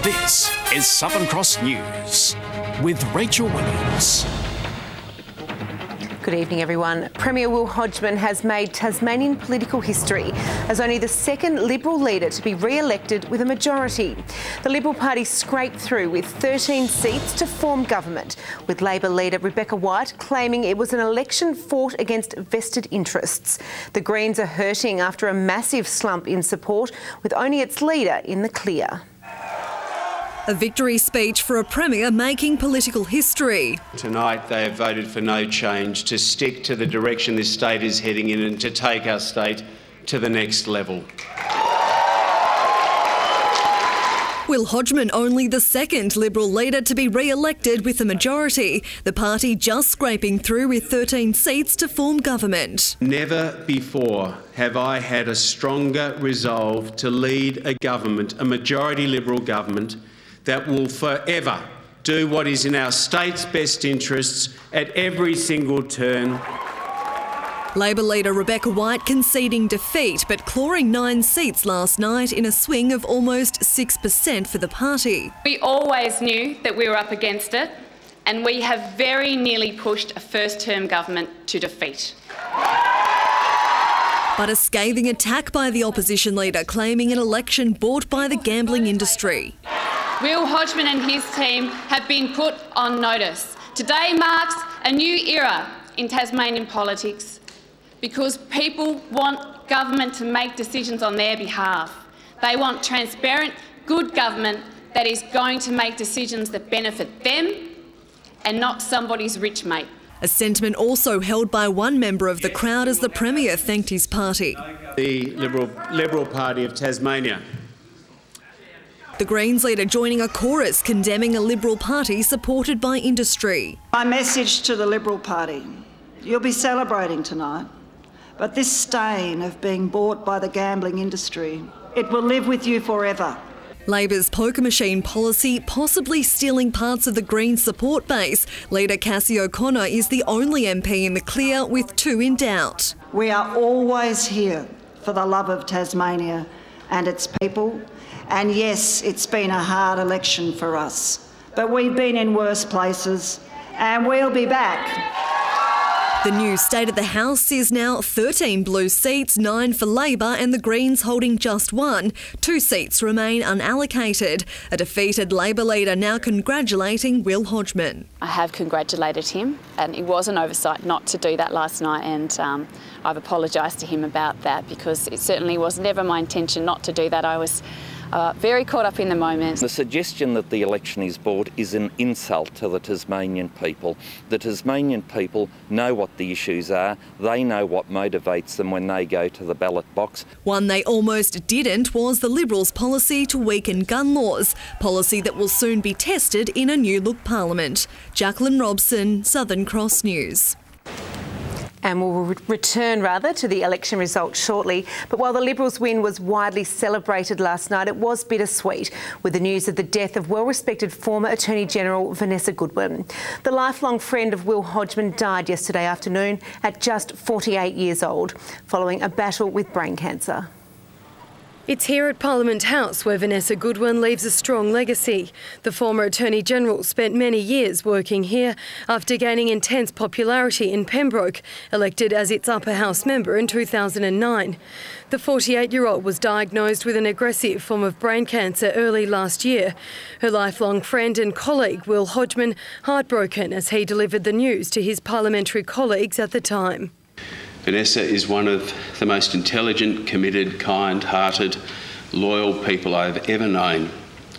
This is Southern Cross News with Rachel Williams. Good evening, everyone. Premier Will Hodgman has made Tasmanian political history as only the second Liberal leader to be re-elected with a majority. The Liberal Party scraped through with 13 seats to form government, with Labor leader Rebecca White claiming it was an election fought against vested interests. The Greens are hurting after a massive slump in support, with only its leader in the clear. A victory speech for a Premier making political history. Tonight they have voted for no change, to stick to the direction this state is heading in and to take our state to the next level. Will Hodgman only the second Liberal leader to be re-elected with a majority, the party just scraping through with 13 seats to form government. Never before have I had a stronger resolve to lead a government, a majority Liberal government, that will forever do what is in our state's best interests at every single turn. Labor leader Rebecca White conceding defeat but clawing 9 seats last night in a swing of almost 6% for the party. We always knew that we were up against it, and we have very nearly pushed a first-term government to defeat. But a scathing attack by the opposition leader claiming an election bought by the gambling industry. Will Hodgman and his team have been put on notice. Today marks a new era in Tasmanian politics because people want government to make decisions on their behalf. They want transparent, good government that is going to make decisions that benefit them and not somebody's rich mate. A sentiment also held by one member of the crowd as the Premier thanked his party. The Liberal Party of Tasmania. The Greens leader joining a chorus condemning a Liberal Party supported by industry. My message to the Liberal Party: you'll be celebrating tonight, but this stain of being bought by the gambling industry, it will live with you forever. Labor's poker machine policy possibly stealing parts of the Greens support base. Leader CASSY O'Connor is the only MP in the clear with 2 in doubt. We are always here for the love of Tasmania and its people. And yes, it's been a hard election for us, but we've been in worse places and we'll be back. The new state of the House is now 13 blue seats, 9 for Labor and the Greens holding just 1. 2 seats remain unallocated. A defeated Labor leader now congratulating Will Hodgman. I have congratulated him, and it was an oversight not to do that last night, and I've apologised to him about that because it certainly was never my intention not to do that. I was very caught up in the moment. The suggestion that the election is bought is an insult to the Tasmanian people. The Tasmanian people know what the issues are. They know what motivates them when they go to the ballot box. One they almost didn't was the Liberals' policy to weaken gun laws, policy that will soon be tested in a new-look parliament. Jacqueline Robson, Southern Cross News. And we'll return to the election results shortly. But while the Liberals' win was widely celebrated last night, it was bittersweet with the news of the death of well-respected former Attorney General Vanessa Goodwin. The lifelong friend of Will Hodgman died yesterday afternoon at just 48 years old, following a battle with brain cancer. It's here at Parliament House where Vanessa Goodwin leaves a strong legacy. The former Attorney General spent many years working here after gaining intense popularity in Pembroke, elected as its upper house member in 2009. The 48-year-old was diagnosed with an aggressive form of brain cancer early last year. Her lifelong friend and colleague, Will Hodgman, heartbroken as he delivered the news to his parliamentary colleagues at the time. Vanessa is one of the most intelligent, committed, kind-hearted, loyal people I've ever known,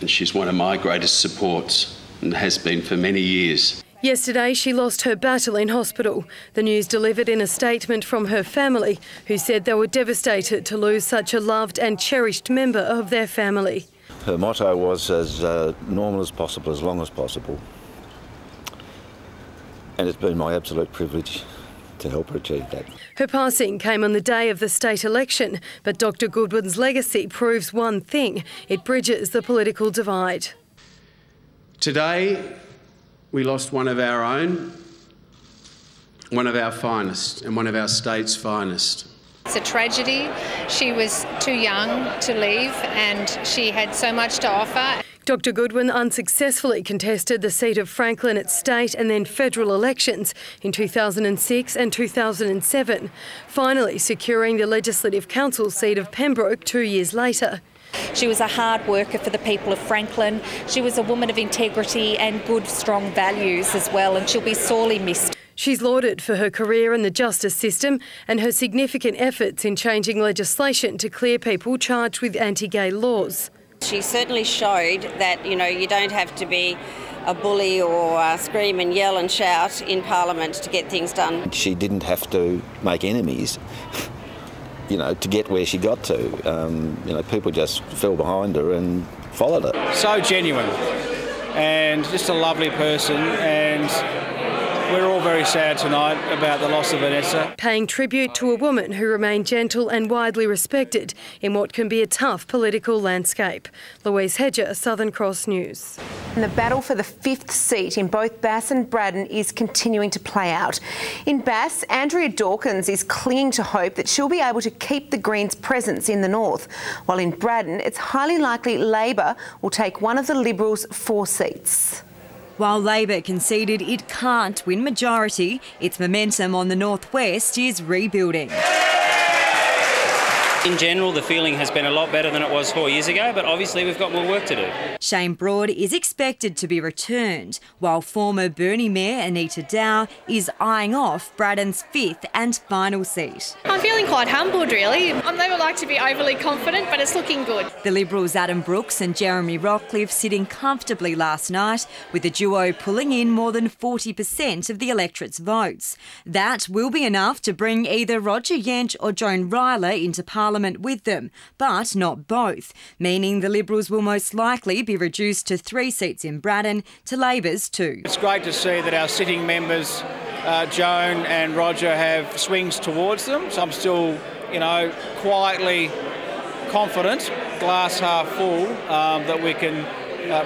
and she's one of my greatest supports and has been for many years. Yesterday she lost her battle in hospital. The news delivered in a statement from her family, who said they were devastated to lose such a loved and cherished member of their family. Her motto was as normal as possible, as long as possible. And it's been my absolute privilege to help her achieve that. Her passing came on the day of the state election, but Dr Goodwin's legacy proves one thing: it bridges the political divide. Today, we lost one of our own, one of our finest, and one of our state's finest. It's a tragedy. She was too young to leave and she had so much to offer. Dr Goodwin unsuccessfully contested the seat of Franklin at state and then federal elections in 2006 and 2007, finally securing the Legislative Council seat of Pembroke 2 years later. She was a hard worker for the people of Franklin. She was a woman of integrity and good, strong values as well, and she'll be sorely missed. She's lauded for her career in the justice system and her significant efforts in changing legislation to clear people charged with anti-gay laws. She certainly showed that, you don't have to be a bully or scream and yell and shout in Parliament to get things done. She didn't have to make enemies, to get where she got to. People just fell behind her and followed her. So genuine and just a lovely person, and we're all very sad tonight about the loss of Vanessa. Paying tribute to a woman who remained gentle and widely respected in what can be a tough political landscape. Louise Hedger, Southern Cross News. And the battle for the 5th seat in both Bass and Braddon is continuing to play out. In Bass, Andrea Dawkins is clinging to hope that she'll be able to keep the Greens' presence in the north, while in Braddon it's highly likely Labor will take one of the Liberals' 4 seats. While Labor conceded it can't win majority, its momentum on the northwest is rebuilding. In general, the feeling has been a lot better than it was 4 years ago, but obviously we've got more work to do. Shane Broad is expected to be returned, while former Burnie Mayor Anita Dow is eyeing off Braddon's 5th and final seat. I'm feeling quite humbled, really. I never like to be overly confident, but it's looking good. The Liberals' Adam Brooks and Jeremy Rockcliffe sitting comfortably last night, with the duo pulling in more than 40% of the electorate's votes. That will be enough to bring either Roger Yench or Joan Ryler into Parliament with them, but not both, meaning the Liberals will most likely be reduced to 3 seats in Braddon to Labor's 2. It's great to see that our sitting members, Joan and Roger, have swings towards them. So I'm still, quietly confident, glass half full, that we can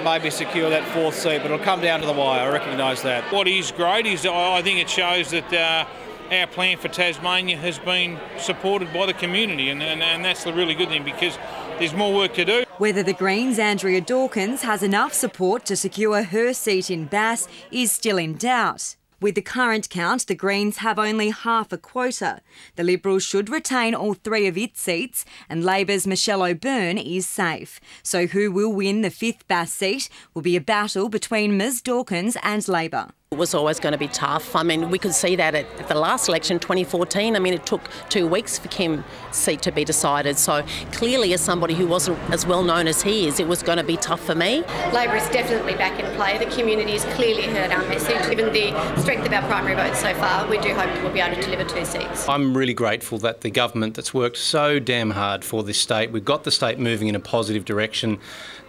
maybe secure that 4th seat, but it'll come down to the wire, I recognise that. What is great is I think it shows that our plan for Tasmania has been supported by the community, and that's the really good thing, because there's more work to do. Whether the Greens' Andrea Dawkins has enough support to secure her seat in Bass is still in doubt. With the current count, the Greens have only half a quota. The Liberals should retain all 3 of its seats, and Labor's Michelle O'Byrne is safe. So who will win the 5th Bass seat will be a battle between Ms Dawkins and Labor. It was always going to be tough. I mean, we could see that at the last election, 2014. I mean, it took 2 weeks for Kim's seat to be decided. So clearly, as somebody who wasn't as well known as he is, it was going to be tough for me. Labor is definitely back in play. The community has clearly heard our message. Given the strength of our primary votes so far, we do hope we'll be able to deliver 2 seats. I'm really grateful that the government that's worked so damn hard for this state, we've got the state moving in a positive direction,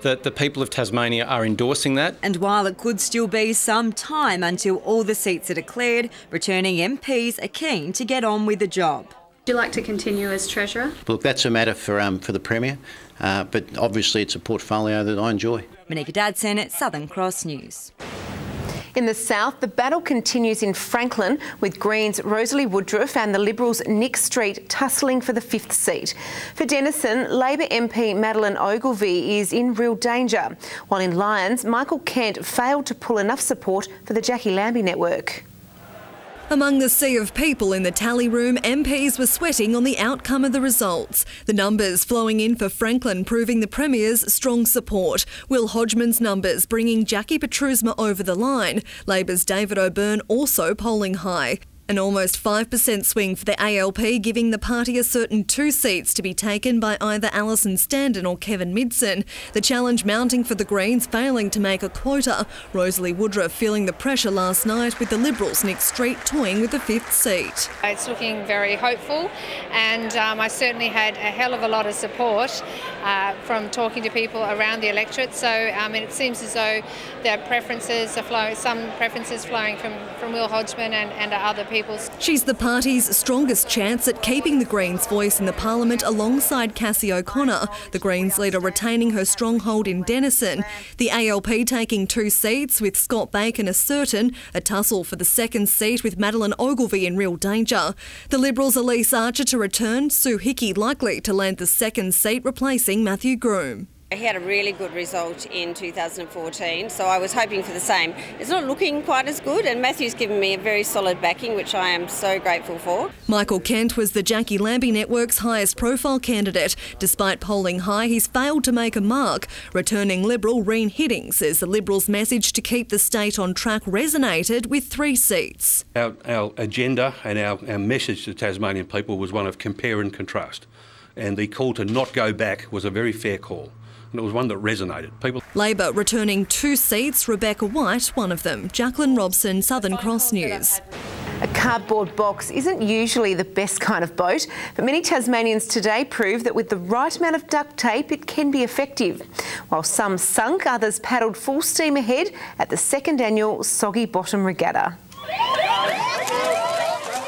that the people of Tasmania are endorsing that. And while it could still be some time until all the seats are declared, returning MPs are keen to get on with the job. Would you like to continue as Treasurer? Look, that's a matter for the Premier, but obviously it's a portfolio that I enjoy. Monica Dadson, Southern Cross News. In the south, the battle continues in Franklin, with Greens' Rosalie Woodruff and the Liberals' Nick Street tussling for the 5th seat. For Denison, Labor MP Madeleine Ogilvie is in real danger, while in Lyons, Michael Kent failed to pull enough support for the Jackie Lambie network. Among the sea of people in the tally room, MPs were sweating on the outcome of the results. The numbers flowing in for Franklin proving the Premier's strong support. Will Hodgman's numbers bringing Jackie Petrusma over the line. Labor's David O'Byrne also polling high. An almost 5% swing for the ALP, giving the party a certain 2 seats to be taken by either Alison Standen or Kevin Midson. The challenge mounting for the Greens failing to make a quota. Rosalie Woodruff feeling the pressure last night, with the Liberals' Nick Street toying with the 5th seat. It's looking very hopeful, and I certainly had a hell of a lot of support from talking to people around the electorate. So it seems as though the preferences are flowing, some preferences flowing from Will Hodgman and other people. She's the party's strongest chance at keeping the Greens' voice in the Parliament alongside CASSY O'Connor, the Greens leader retaining her stronghold in Denison. The ALP taking 2 seats, with Scott Bacon as certain, a tussle for the 2nd seat with Madeleine Ogilvie in real danger. The Liberals' Elise Archer to return, Sue Hickey likely to land the 2nd seat, replacing Matthew Groom. He had a really good result in 2014, so I was hoping for the same. It's not looking quite as good, and Matthew's given me a very solid backing, which I am so grateful for. Michael Kent was the Jackie Lambie Network's highest profile candidate. Despite polling high, he's failed to make a mark. Returning Liberal Reen Hidding says the Liberals' message to keep the state on track resonated with 3 seats. Our agenda and our message to Tasmanian people was one of compare and contrast, and the call to not go back was a very fair call. And it was one that resonated. Labor returning 2 seats, Rebecca White one of them. Jacqueline Robson, Southern Cross News. A cardboard box isn't usually the best kind of boat, but many Tasmanians today prove that with the right amount of duct tape, it can be effective. While some sunk, others paddled full steam ahead at the 2nd annual Soggy Bottom Regatta.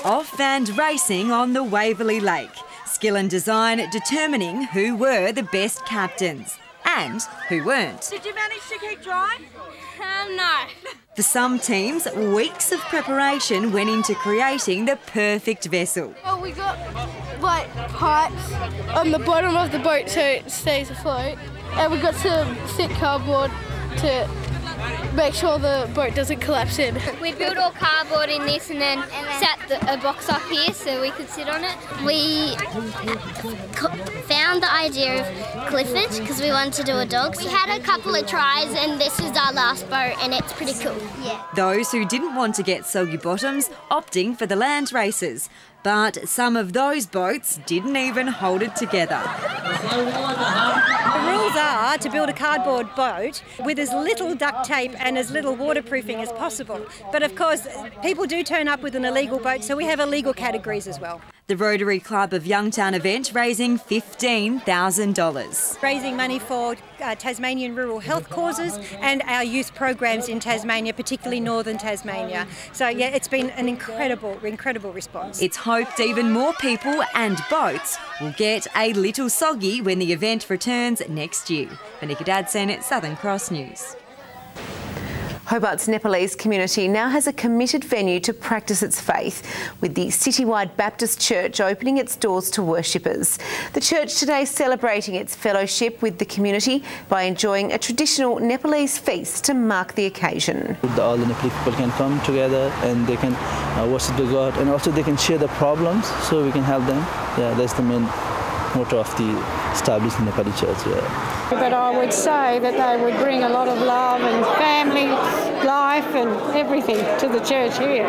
Off-band racing on the Waverley Lake. Skill and design determining who were the best captains. And who weren't. Did you manage to keep dry? No. For some teams, weeks of preparation went into creating the perfect vessel. Well, we got like pipes on the bottom of the boat so it stays afloat, and we got some thick cardboard to make sure the boat doesn't collapse in. We built all cardboard in this and then set a box up here so we could sit on it. We found the idea of Clifford because we wanted to do a dog. We had a couple of tries and this is our last boat and it's pretty cool. Yeah. Those who didn't want to get soggy bottoms opting for the land races. But some of those boats didn't even hold it together. The rules are to build a cardboard boat with as little duct tape and as little waterproofing as possible. But of course, people do turn up with an illegal boat, so we have illegal categories as well. The Rotary Club of Youngtown event raising $15,000. Raising money for Tasmanian rural health causes and our youth programs in Tasmania, particularly northern Tasmania. So yeah, it's been an incredible response. It's hoped even more people and boats will get a little soggy when the event returns next year. Vanika Dadsen, Southern Cross News. Hobart's Nepalese community now has a committed venue to practice its faith, with the citywide Baptist Church opening its doors to worshippers. The church today celebrating its fellowship with the community by enjoying a traditional Nepalese feast to mark the occasion. All the Nepali people can come together and they can worship the God, and also they can share the problems so we can help them. Yeah, that's the main motto of the established Nepali church. Yeah. But I would say that they would bring a lot of love and family life and everything to the church here.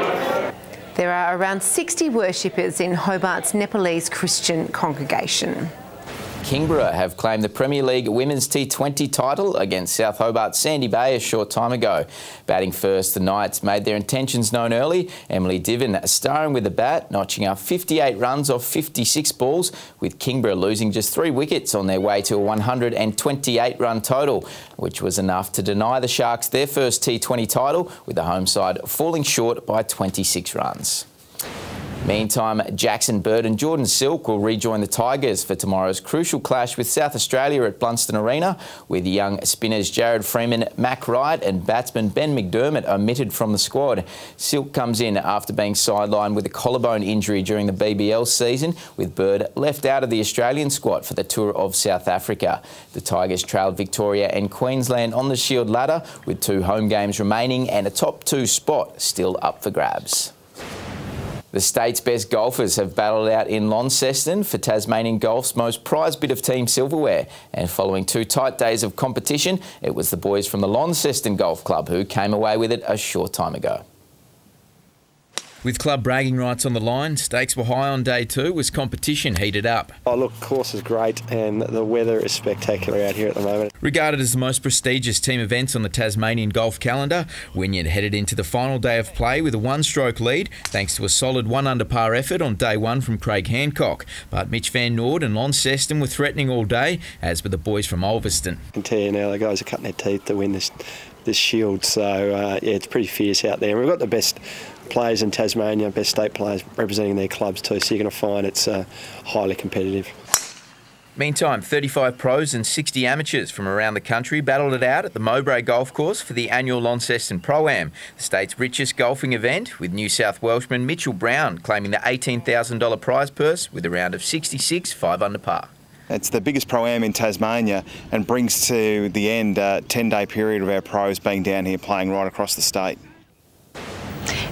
There are around 60 worshippers in Hobart's Nepalese Christian congregation. Kingborough have claimed the Premier League Women's T20 title against South Hobart's Sandy Bay a short time ago. Batting first, the Knights made their intentions known early. Emily Diven starring with the bat, notching up 58 runs off 56 balls, with Kingborough losing just 3 wickets on their way to a 128-run total, which was enough to deny the Sharks their first T20 title, with the home side falling short by 26 runs. Meantime, Jackson Bird and Jordan Silk will rejoin the Tigers for tomorrow's crucial clash with South Australia at Blunston Arena, with young spinners Jared Freeman, Mac Wright and batsman Ben McDermott omitted from the squad. Silk comes in after being sidelined with a collarbone injury during the BBL season, with Bird left out of the Australian squad for the tour of South Africa. The Tigers trailed Victoria and Queensland on the Shield ladder, with 2 home games remaining and a top 2 spot still up for grabs. The state's best golfers have battled out in Launceston for Tasmanian golf's most prized bit of team silverware. And following 2 tight days of competition, it was the boys from the Launceston Golf Club who came away with it a short time ago. With club bragging rights on the line, stakes were high on day 2 as competition heated up. Oh look, the course is great and the weather is spectacular out here at the moment. Regarded as the most prestigious team events on the Tasmanian golf calendar, Wynyard headed into the final day of play with a 1-stroke lead thanks to a solid 1 under par effort on day 1 from Craig Hancock. But Mitch Van Noord and Launceston were threatening all day, as were the boys from Ulverston. I can tell you now, the guys are cutting their teeth to win this Shield, so yeah, it's pretty fierce out there. We've got the best players in Tasmania, best state players representing their clubs too, so you're going to find it's highly competitive. Meantime, 35 pros and 60 amateurs from around the country battled it out at the Mowbray Golf Course for the annual Launceston Pro-Am, the state's richest golfing event, with New South Welshman Mitchell Brown claiming the $18,000 prize purse with a round of 66, 5 under par. It's the biggest pro-am in Tasmania and brings to the end a 10-day period of our pros being down here playing right across the state.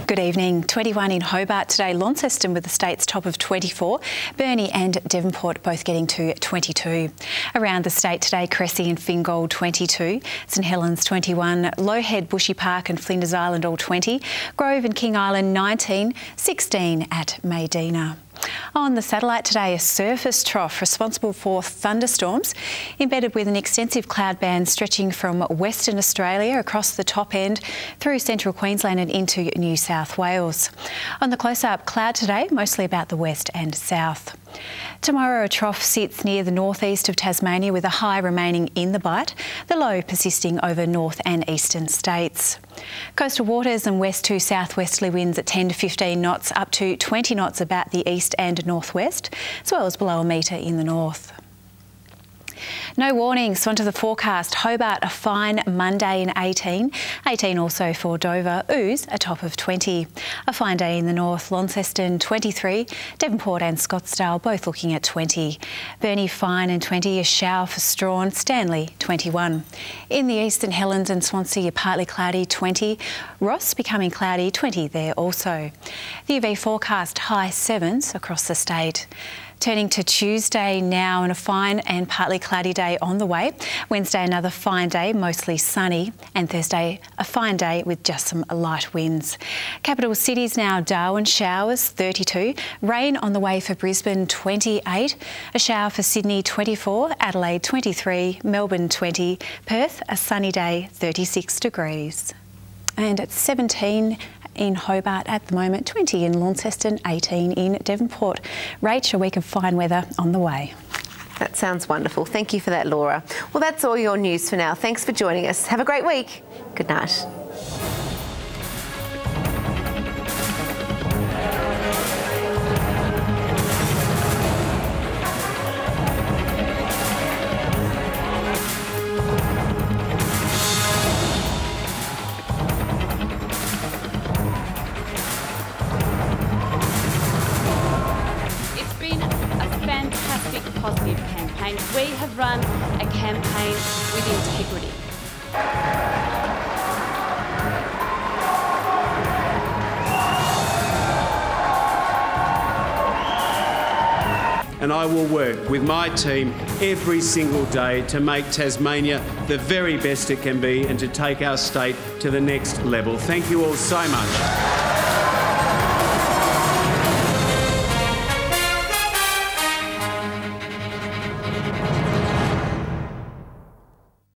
Good evening. 21 in Hobart today. Launceston with the state's top of 24. Burnie and Devonport both getting to 22. Around the state today, Cressy and Fingal 22. St Helens 21. Lowhead, Bushy Park and Flinders Island all 20. Grove and King Island 19. 16 at Maydena. On the satellite today, a surface trough responsible for thunderstorms, embedded with an extensive cloud band stretching from Western Australia across the top end through central Queensland and into New South Wales. On the close-up, cloud today, mostly about the west and south. Tomorrow, a trough sits near the northeast of Tasmania with a high remaining in the bight, the low persisting over north and eastern states. Coastal waters and west to southwesterly winds at 10 to 15 knots, up to 20 knots about the east and northwest, as well as below a metre in the north. No warnings. Onto the forecast. Hobart a fine Monday in 18. 18 also for Dover. Ooze a top of 20. A fine day in the north. Launceston 23. Devonport and Scottsdale both looking at 20. Burnie fine and 20. A shower for Strawn. Stanley 21. In the east, St Helens and Swansea partly cloudy 20. Ross becoming cloudy 20 there also. The UV forecast high 7s across the state. Turning to Tuesday now, and a fine and partly cloudy day on the way. Wednesday another fine day, mostly sunny, and Thursday a fine day with just some light winds. Capital cities now, Darwin showers 32, rain on the way for Brisbane 28, a shower for Sydney 24, Adelaide 23, Melbourne 20, Perth a sunny day 36 degrees. And at 17 in Hobart at the moment, 20 in Launceston, 18 in Devonport. Rach, a week of fine weather on the way. That sounds wonderful. Thank you for that, Laura. Well, that's all your news for now. Thanks for joining us. Have a great week. Good night. Positive campaign. We have run a campaign with integrity. And I will work with my team every single day to make Tasmania the very best it can be and to take our state to the next level. Thank you all so much.